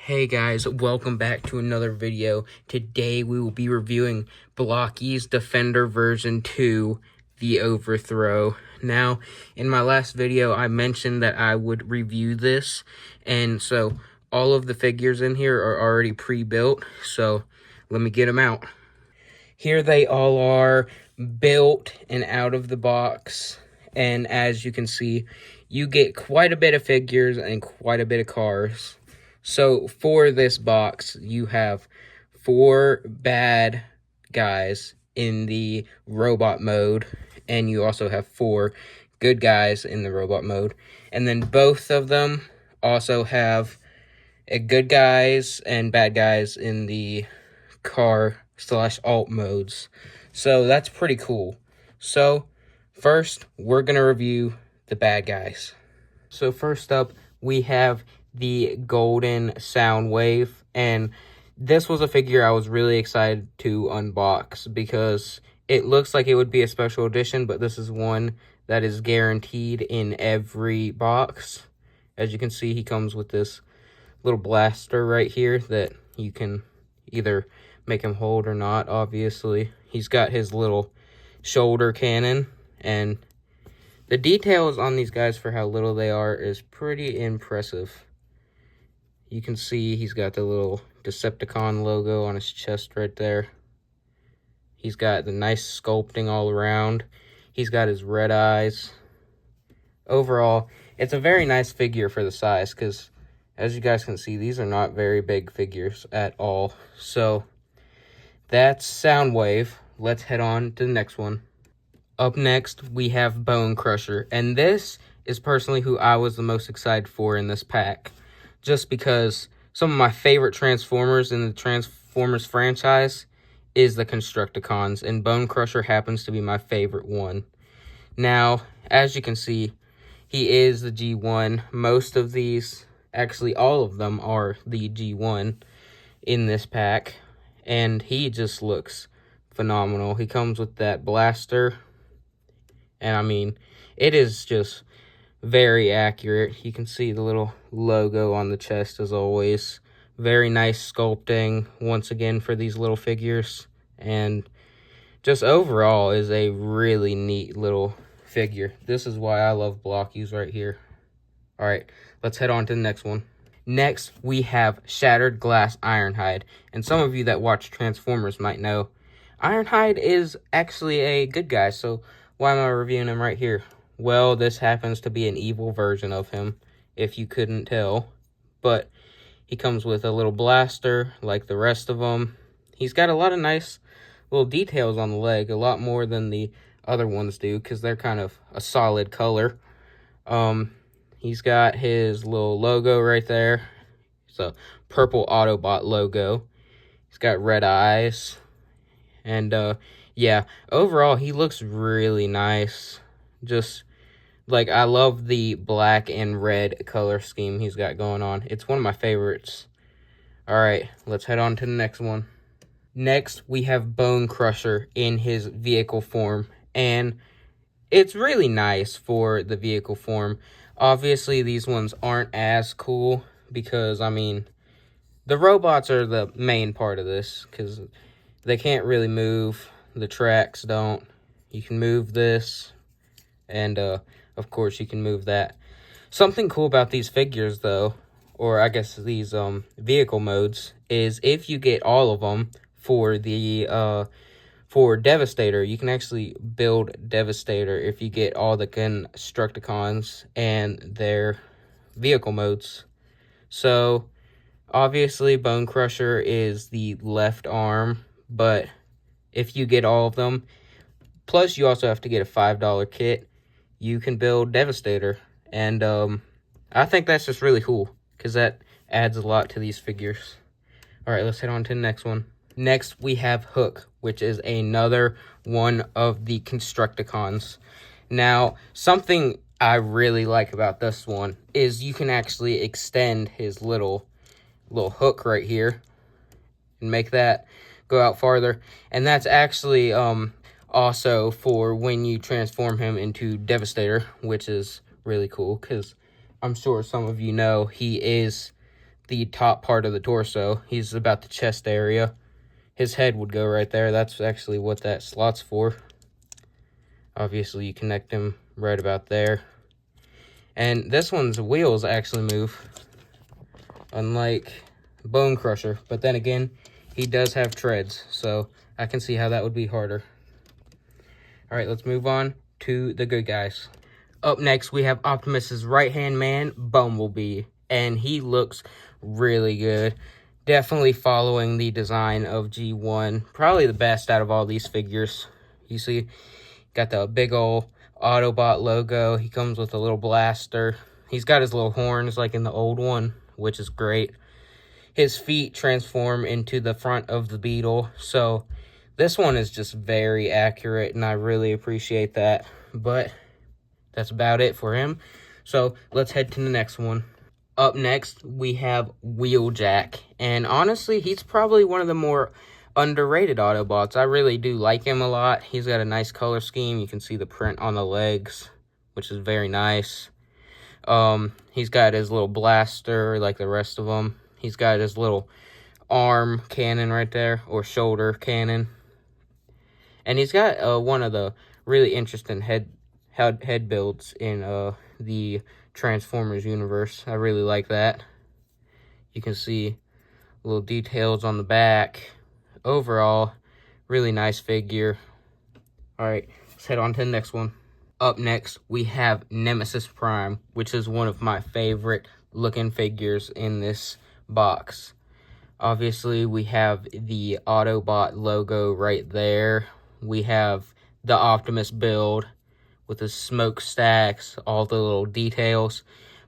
Hey guys, welcome back to another video. Today we will be reviewing Blokees Defender version 2, The Overthrow. Now, in my last video, I mentioned that I would review this, and so all of the figures in here are already pre-built, so let me get them out. Here they all are, built and out of the box, and as you can see, you get quite a bit of figures and quite a bit of cars. So for this box, you have 4 bad guys in the robot mode, and you also have 4 good guys in the robot mode. And then both of them also have good guys and bad guys in the car/alt modes. So that's pretty cool. So first, we're going to review the bad guys. So first up, we have the golden sound wave, and this was a figure I was really excited to unbox because it looks like it would be a special edition, but this is one that is guaranteed in every box. As you can see, he comes with this little blaster right here that you can either make him hold or not, obviously. He's got his little shoulder cannon, and the details on these guys for how little they are is pretty impressive. You can see he's got the little Decepticon logo on his chest right there. He's got the nice sculpting all around. He's got his red eyes. Overall, it's a very nice figure for the size because, as you guys can see, these are not very big figures at all. So, that's Soundwave. Let's head on to the next one. Up next, we have Bone Crusher, and this is personally who I was the most excited for in this pack, just because some of my favorite Transformers in the Transformers franchise is the Constructicons, and Bone Crusher happens to be my favorite one. Now, as you can see, he is the G1. Most of these, actually all of them, are the G1 in this pack, and he just looks phenomenal. He comes with that blaster, and I mean, it is just very accurate. You can see the little logo on the chest as always. Very nice sculpting once again for these little figures, and just overall is a really neat little figure. This is why I love Blokees right here. Alright, let's head on to the next one. Next, we have Shattered Glass Ironhide, and some of you that watch Transformers might know Ironhide is actually a good guy, so why am I reviewing him right here? Well, this happens to be an evil version of him, if you couldn't tell. But he comes with a little blaster, like the rest of them. He's got a lot of nice little details on the leg, a lot more than the other ones do, because they're kind of a solid color. He's got his little logo right there. It's a purple Autobot logo. He's got red eyes. And, yeah, overall, he looks really nice. Just, like, I love the black and red color scheme he's got going on. It's one of my favorites. Alright, let's head on to the next one. Next, we have Bone Crusher in his vehicle form. And it's really nice for the vehicle form. Obviously, these ones aren't as cool because, I mean, the robots are the main part of this because they can't really move. The tracks don't. You can move this, and of course you can move that. Something cool about these figures, though, or I guess these vehicle modes, is if you get all of them for the for Devastator, you can actually build Devastator if you get all the Constructicons and their vehicle modes. So obviously Bone Crusher is the left arm, but if you get all of them, plus you also have to get a $5 kit, you can build Devastator. And I think that's just really cool, because that adds a lot to these figures. Alright, let's head on to the next one. Next, we have Hook, which is another one of the Constructicons. Now, something I really like about this one is you can actually extend his little hook right here and make that go out farther. And that's actually also for when you transform him into Devastator, which is really cool because I'm sure some of you know he is the top part of the torso. He's about the chest area. His head would go right there. That's actually what that slot's for. Obviously, you connect him right about there. And this one's wheels actually move, unlike Bone Crusher. But then again, he does have treads, so I can see how that would be harder. All right, let's move on to the good guys. Up next, we have Optimus's right-hand man, Bumblebee, and he looks really good. Definitely following the design of G1. Probably the best out of all these figures. You see, got the big old Autobot logo. He comes with a little blaster. He's got his little horns like in the old one, which is great. His feet transform into the front of the Beetle. So this one is just very accurate, and I really appreciate that. But that's about it for him. So let's head to the next one. Up next, we have Wheeljack. And honestly, he's probably one of the more underrated Autobots. I really do like him a lot. He's got a nice color scheme. You can see the print on the legs, which is very nice. He's got his little blaster like the rest of them. He's got his little arm cannon right there, or shoulder cannon. And he's got one of the really interesting head builds in the Transformers universe. I really like that. You can see little details on the back. Overall, really nice figure. Alright, let's head on to the next one. Up next, we have Nemesis Prime, which is one of my favorite looking figures in this box. Obviously, we have the Autobot logo right there. We have the Optimus build with the smokestacks, all the little details.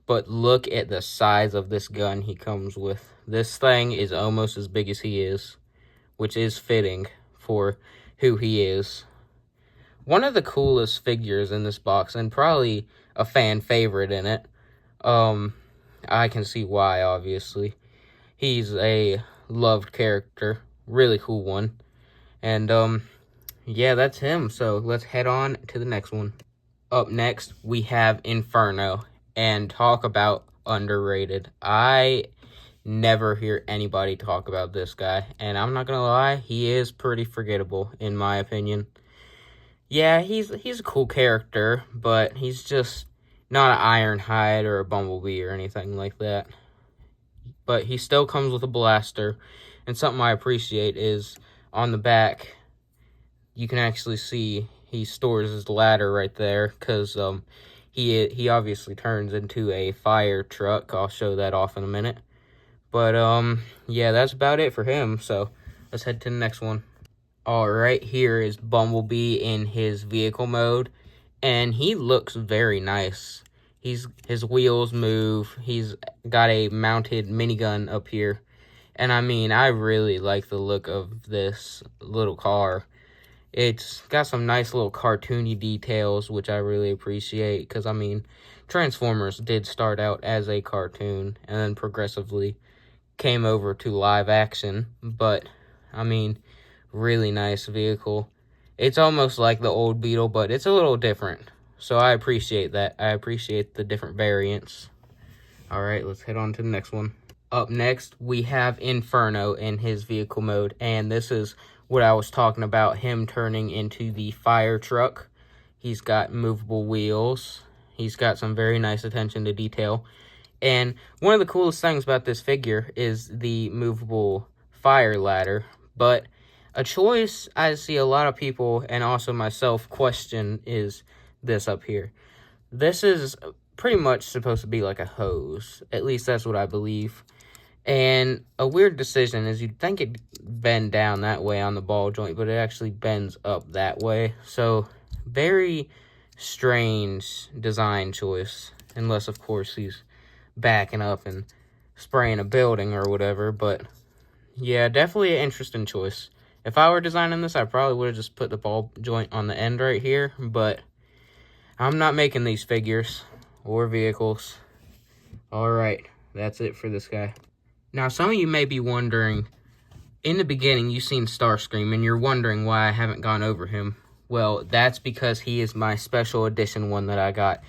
But look at the size of this gun he comes with. This thing is almost as big as he is, which is fitting for who he is. One of the coolest figures in this box, and probably a fan favorite in it. I can see why, obviously. He's a loved character, really cool one. And yeah, that's him. So let's head on to the next one. Up next, we have Inferno, and talk about underrated. I never hear anybody talk about this guy, and I'm not gonna lie, he is pretty forgettable in my opinion. Yeah, he's a cool character, but he's just not an Ironhide or a Bumblebee or anything like that. But he still comes with a blaster, and something I appreciate is on the back, you can actually see he stores his ladder right there, because he obviously turns into a fire truck. I'll show that off in a minute. But yeah, that's about it for him. So let's head to the next one. Alright, here is Bumblebee in his vehicle mode, and he looks very nice. His wheels move. He's got a mounted minigun up here. And I mean, I really like the look of this little car. It's got some nice little cartoony details, which I really appreciate, because, I mean, Transformers did start out as a cartoon, and then progressively came over to live action, but, I mean, really nice vehicle. It's almost like the old Beetle, but it's a little different, so I appreciate that. I appreciate the different variants. Alright, let's head on to the next one. Up next, we have Inferno in his vehicle mode, and this is what I was talking about, him turning into the fire truck. He's got movable wheels. He's got some very nice attention to detail. And one of the coolest things about this figure is the movable fire ladder. But a choice I see a lot of people, and also myself, question is this up here. This is pretty much supposed to be like a hose. At least that's what I believe. And a weird decision is you'd think it'd bend down that way on the ball joint, but it actually bends up that way. So, very strange design choice. Unless, of course, he's backing up and spraying a building or whatever. But, yeah, definitely an interesting choice. If I were designing this, I probably would have just put the ball joint on the end right here. But I'm not making these figures or vehicles. Alright, that's it for this guy. Now, some of you may be wondering, in the beginning, you've seen Starscream, and you're wondering why I haven't gone over him. Well, that's because he is my special edition one that I got.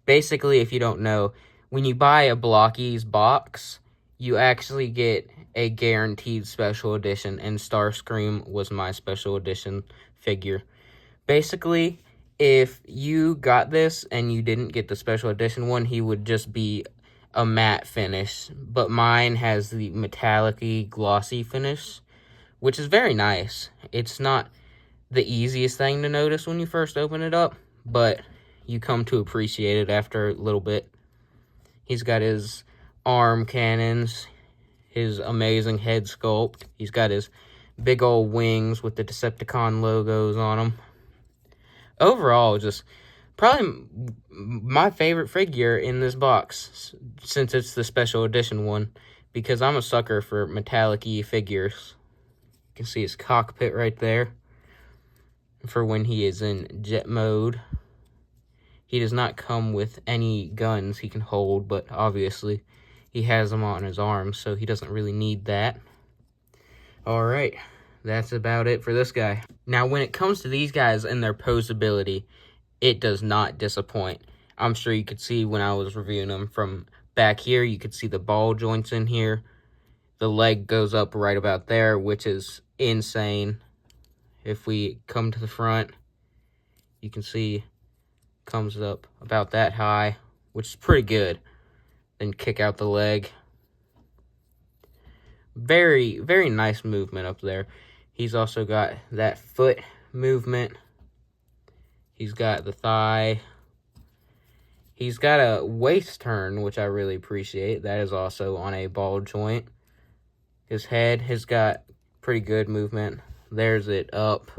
Basically, if you don't know, when you buy a Blokees box, you actually get a guaranteed special edition, and Starscream was my special edition figure. Basically, if you got this and you didn't get the special edition one, he would just be a matte finish, but mine has the metallic-y, glossy finish, which is very nice. It's not the easiest thing to notice when you first open it up, but you come to appreciate it after a little bit. He's got his arm cannons, his amazing head sculpt. He's got his big old wings with the Decepticon logos on them. Overall, just probably my favorite figure in this box, since it's the special edition one, because I'm a sucker for metallic-y figures. You can see his cockpit right there for when he is in jet mode. He does not come with any guns he can hold, but obviously he has them on his arms, so he doesn't really need that. Alright, that's about it for this guy. Now, when it comes to these guys and their posability, it does not disappoint. I'm sure you could see when I was reviewing them from back here, you could see the ball joints in here. The leg goes up right about there, which is insane. If we come to the front, you can see comes up about that high, which is pretty good. Then kick out the leg. Very, very nice movement up there. He's also got that foot movement. He's got the thigh. He's got a waist turn, which I really appreciate. That is also on a ball joint. His head has got pretty good movement. There's it up,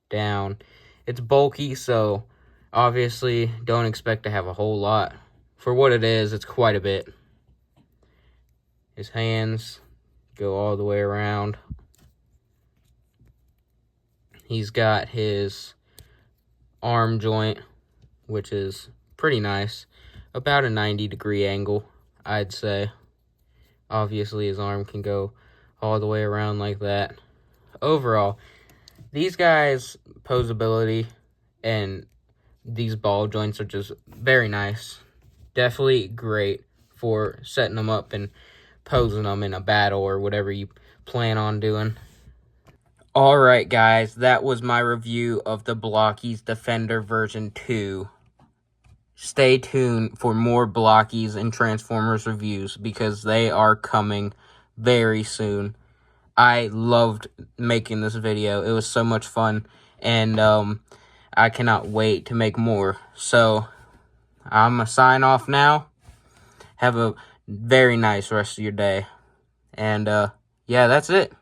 down. It's bulky, so obviously don't expect to have a whole lot. For what it is, it's quite a bit. His hands go all the way around. He's got his arm joint, which is pretty nice. About a 90-degree angle, I'd say. Obviously, his arm can go all the way around like that. Overall, these guys' posability and these ball joints are just very nice. Definitely great for setting them up and posing them in a battle or whatever you plan on doing. Alright guys, that was my review of the Blokees Defender version 2. Stay tuned for more Blokees and Transformers reviews because they are coming very soon. I loved making this video. It was so much fun, and I cannot wait to make more. So, I'm going to sign off now. Have a very nice rest of your day. And, yeah, that's it.